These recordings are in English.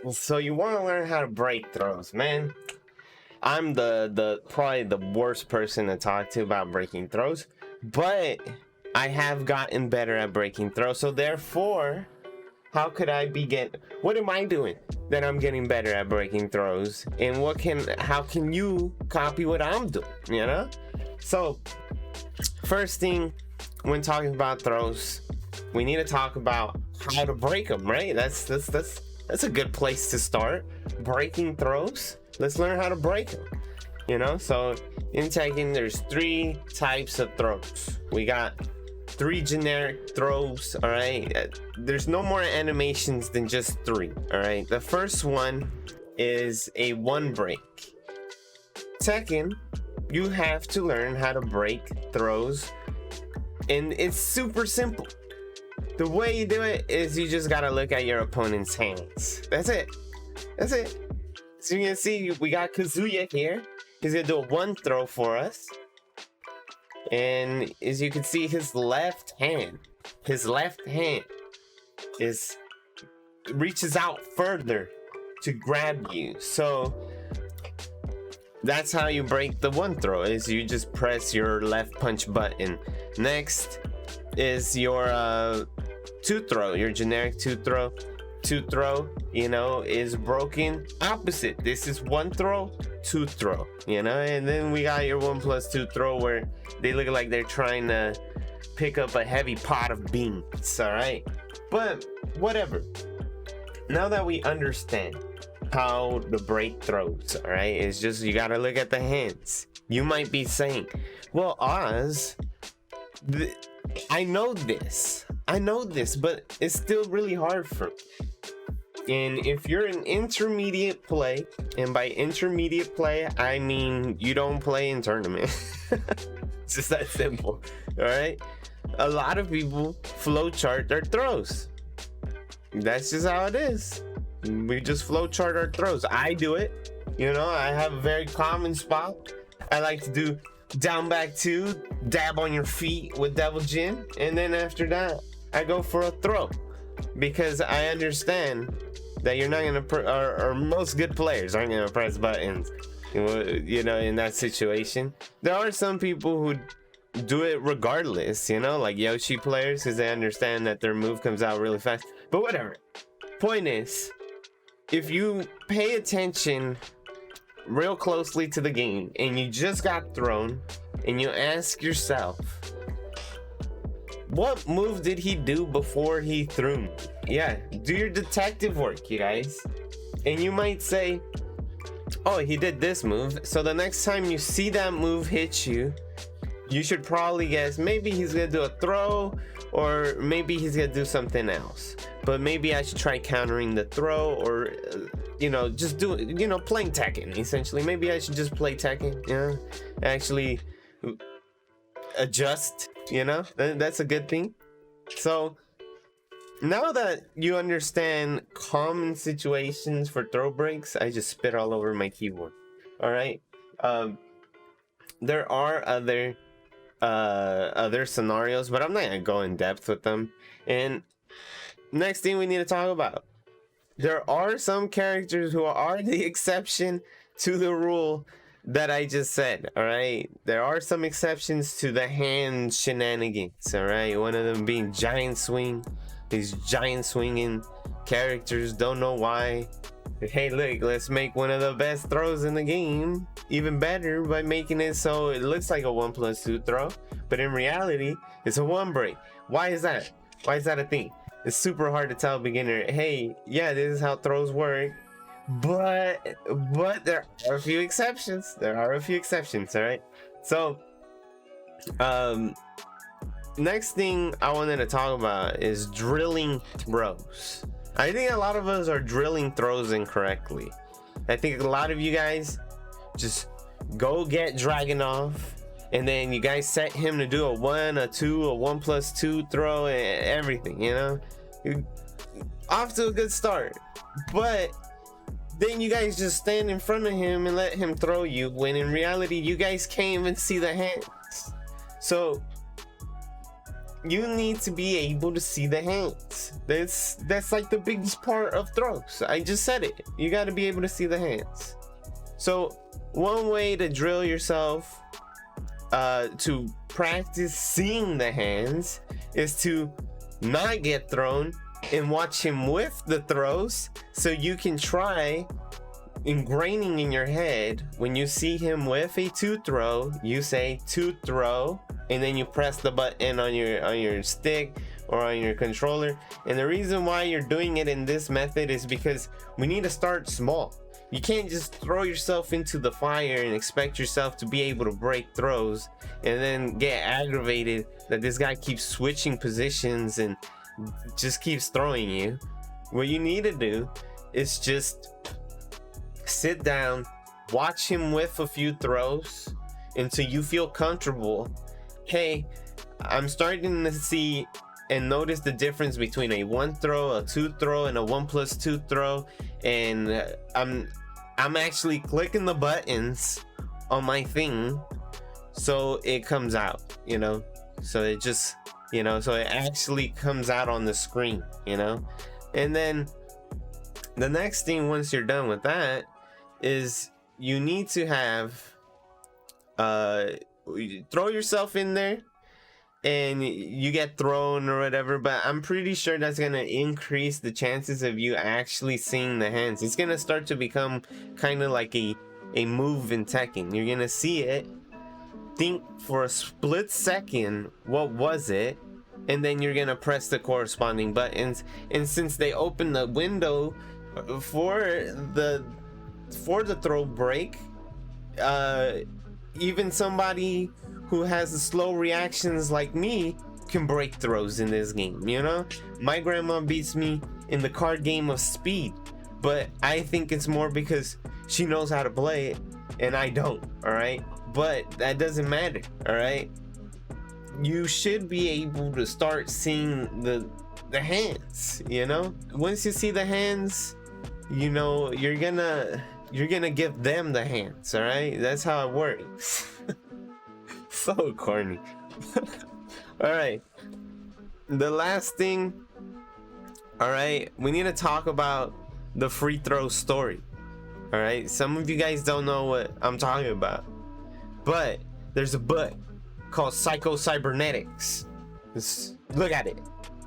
So you want to learn how to break throws, man. I'm the probably the worst person to talk to about breaking throws, but I have gotten better at breaking throws. So therefore, how could I what am I doing that I'm getting better at breaking throws? And how can you copy what I'm doing, you know? So first thing when talking about throws, we need to talk about how to break them, right? That's a good place to start. Breaking throws. Let's learn how to break them. You know, so in Tekken, there's 3 types of throws. We got 3 generic throws, all right? There's no more animations than just 3, all right? The first one is a 1 break. Tekken, you have to learn how to break throws, and it's super simple. The way you do it is you just gotta look at your opponent's hands. That's it. So you can see we got Kazuya here. He's gonna do a 1 throw for us. And as you can see, his left hand reaches out further to grab you. So that's how you break the 1 throw, is you just press your left punch button. Next is your 2 throw, your generic 2 throw. 2 throw, you know, is broken opposite. This is 1 throw, 2 throw, you know, and then we got your 1+2 throw where they look like they're trying to pick up a heavy pot of beans, all right? But whatever. Now that we understand how to break throws, all right, it's just you gotta look at the hands. You might be saying, well, Oz, I know this, but it's still really hard for me. And if you're an intermediate play, and by intermediate play, I mean you don't play in tournament. It's just that simple, all right? A lot of people flowchart their throws. That's just how it is. We just flowchart our throws. I do it, you know, I have a very common spot. I like to do down back 2, dab on your feet with Devil Jin, and then after that, I go for a throw. Because I understand that you're not gonna or most good players aren't gonna press buttons, you know, in that situation. There are some people who do it regardless, you know, like Yoshi players, because they understand that their move comes out really fast. But whatever. Point is, if you pay attention real closely to the game and you just got thrown and you ask yourself, what move did he do before he threw me? Yeah, do your detective work, you guys. And you might say, oh, he did this move. So the next time you see that move hit you, you should probably guess maybe he's gonna do a throw, or maybe he's gonna do something else. But maybe I should try countering the throw, or you know, just do, you know, playing Tekken essentially. Maybe I should just play Tekken, you know, actually adjust, you know, that's a good thing. So now that you understand common situations for throw breaks, I just spit all over my keyboard. All right. There are other scenarios, but I'm not gonna go in depth with them. And next thing we need to talk about, there are some characters who are the exception to the rule that I just said. All right, there are some exceptions to the hand shenanigans. All right, one of them being giant swing. These giant swinging characters, don't know why. Hey, look, let's make one of the best throws in the game even better by making it so it looks like a 1+2 throw, but in reality it's a 1 break. Why is that? Why is that a thing? It's super hard to tell a beginner, hey, yeah, this is how throws work, but there are a few exceptions. All right. So next thing I wanted to talk about is drilling throws. I think a lot of us are drilling throws incorrectly. I think a lot of you guys just go get Dragunov, and then you guys set him to do a 1, a 2, a 1+2 throw, and everything, you know? You're off to a good start. But then you guys just stand in front of him and let him throw you, when in reality you guys can't even see the hands. So you need to be able to see the hands. That's like the biggest part of throws. I just said it. You got to be able to see the hands. So one way to drill yourself to practice seeing the hands is to not get thrown and watch him with the throws, so you can try ingraining in your head, when you see him with a 2-throw, you say 2-throw, and then you press the button on your stick or on your controller. And the reason why you're doing it in this method is because we need to start small. You can't just throw yourself into the fire and expect yourself to be able to break throws and then get aggravated that this guy keeps switching positions and just keeps throwing you. What you need to do is just sit down, watch him with a few throws until you feel comfortable. Hey, I'm starting to see and notice the difference between a 1-throw, a 2-throw, and a 1+2 throw, and I'm actually clicking the buttons on my thing so it comes out, you know, so it just, you know, so it actually comes out on the screen, you know. And then the next thing, once you're done with that, is you need to have throw yourself in there and you get thrown or whatever, but I'm pretty sure that's gonna increase the chances of you actually seeing the hands. It's gonna start to become kind of like a move in Tekken. You're gonna see it, think for a split second what was it, and then you're gonna press the corresponding buttons. And since they open the window for the throw break, even somebody who has the slow reactions like me can break throws in this game, you know. My grandma beats me in the card game of speed, but I think it's more because she knows how to play it and I don't. All right, but that doesn't matter. All right, you should be able to start seeing the hands, you know. Once you see the hands, you know, you're gonna give them the hands. All right, that's how it works. So corny. All right, the last thing, all right, we need to talk about the free throw story. All right, some of you guys don't know what I'm talking about, but there's a book called Psycho Cybernetics. Look at it,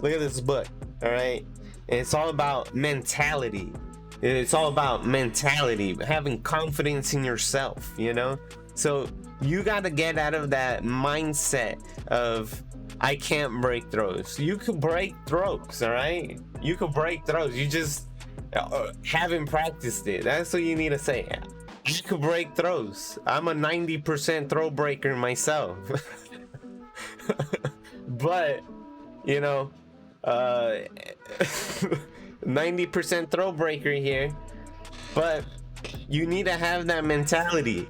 look at this book. All right, and it's all about mentality. It's all about mentality, having confidence in yourself, you know. So you got to get out of that mindset of I can't break throws. You could break throws, all right? You could break throws. You just haven't practiced it. That's what you need to say. You could break throws. I'm a 90% throw breaker myself. But, you know, 90% throw breaker here. But you need to have that mentality.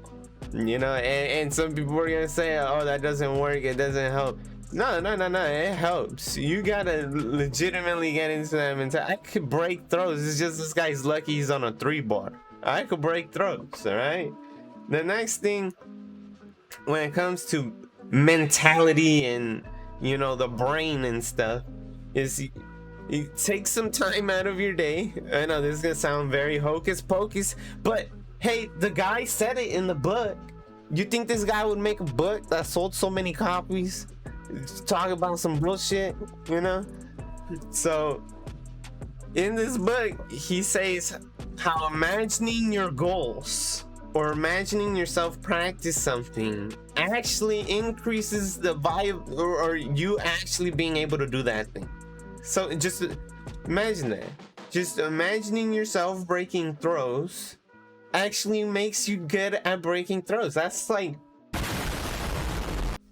You know, and some people are gonna say, oh, that doesn't work, it doesn't help. No, it helps. You gotta legitimately get into that mentality. I could break throws. It's just this guy's lucky he's on a 3-bar. I could break throws. All right, the next thing when it comes to mentality and, you know, the brain and stuff, is you take some time out of your day. I know this is gonna sound very hocus pocus, but hey, the guy said it in the book. You think this guy would make a book that sold so many copies? Talk about some bullshit, you know? So, in this book, he says how imagining your goals or imagining yourself practice something actually increases the value or you actually being able to do that thing. So, just imagine that. Just imagining yourself breaking throws actually makes you good at breaking throws. That's like,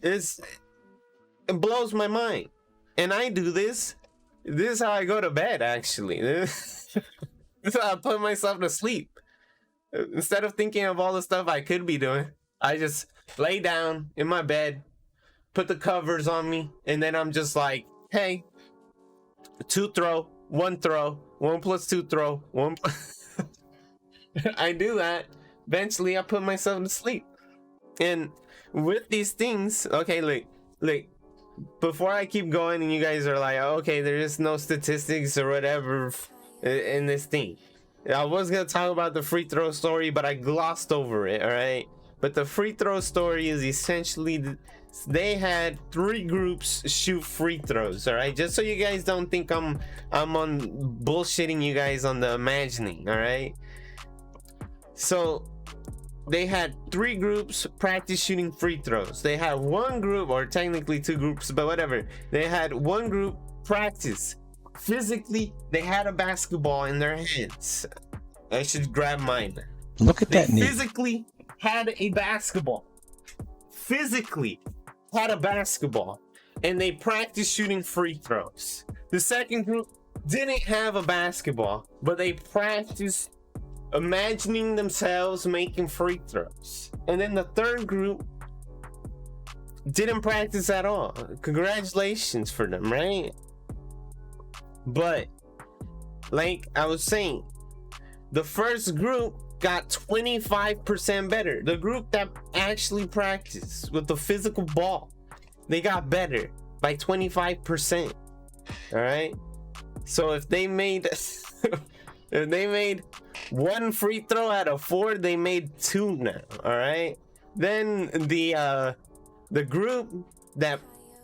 it blows my mind. And I do this. This is how I go to bed, actually. This is how I put myself to sleep. Instead of thinking of all the stuff I could be doing, I just lay down in my bed, put the covers on me, and then I'm just like, hey, 2-throw, 1-throw, 1+2 throw, 1 I do that. Eventually I put myself to sleep. And with these things, okay, look, before I keep going and you guys are like, okay, there's no statistics or whatever in this thing. I was gonna talk about the free throw story, but I glossed over it, all right? But the free throw story is essentially they had 3 groups shoot free throws, all right? Just so you guys don't think I'm on bullshitting you guys on the imagining, all right? So they had 3 groups practice shooting free throws. They had 1 group, or technically 2 groups, but whatever. They had 1 group practice. Physically, they had a basketball in their hands. I should grab mine. Look at that. They physically had a basketball. Physically had a basketball. And they practiced shooting free throws. The second group didn't have a basketball, but they practiced imagining themselves making free throws. And then the third group didn't practice at all. Congratulations for them, right? But like I was saying, the first group got 25% better. The group that actually practiced with the physical ball, they got better by 25%. All right. So if they made if they made 1 free throw out of 4, they made 2 now. All right. Then the group that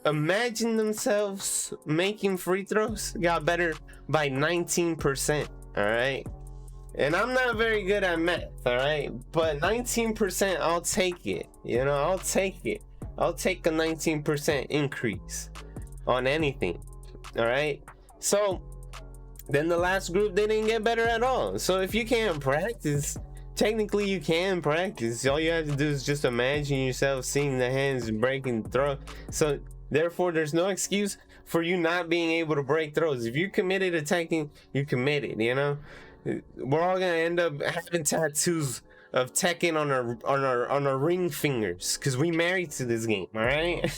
imagined themselves making free throws got better by 19%. All right. And I'm not very good at math, all right? But 19%, I'll take it. You know, I'll take it. I'll take a 19% increase on anything, all right? So then the last group, they didn't get better at all. So if you can't practice, technically you can practice. All you have to do is just imagine yourself seeing the hands breaking throw. So therefore, there's no excuse for you not being able to break throws. If you're committed to Tekken, you're committed, you know? We're all gonna end up having tattoos of Tekken on our ring fingers because we married to this game, all right?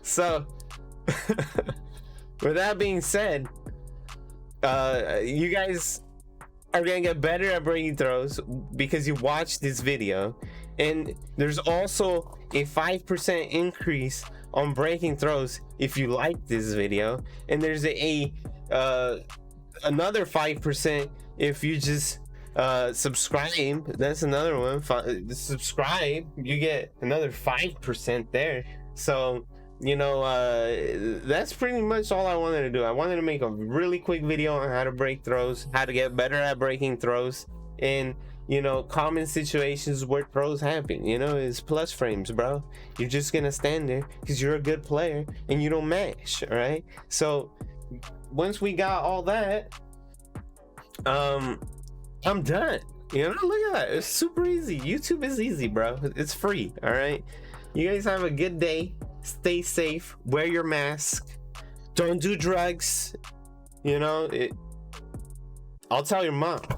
So with that being said, you guys are gonna get better at breaking throws because you watched this video, and there's also a 5% increase on breaking throws if you like this video, and there's another 5% if you just subscribe. That's another one. Subscribe, you get another 5% there. So you know, that's pretty much all I wanted to do. I wanted to make a really quick video on how to break throws, how to get better at breaking throws, and you know, common situations where throws happen. You know, it's plus frames, bro. You're just gonna stand there because you're a good player and you don't mash, all right? So once we got all that, I'm done. You know, look at that. It's super easy. YouTube is easy, bro. It's free, all right? You guys have a good day. Stay safe. Wear your mask. Don't do drugs. You know, I'll tell your mom.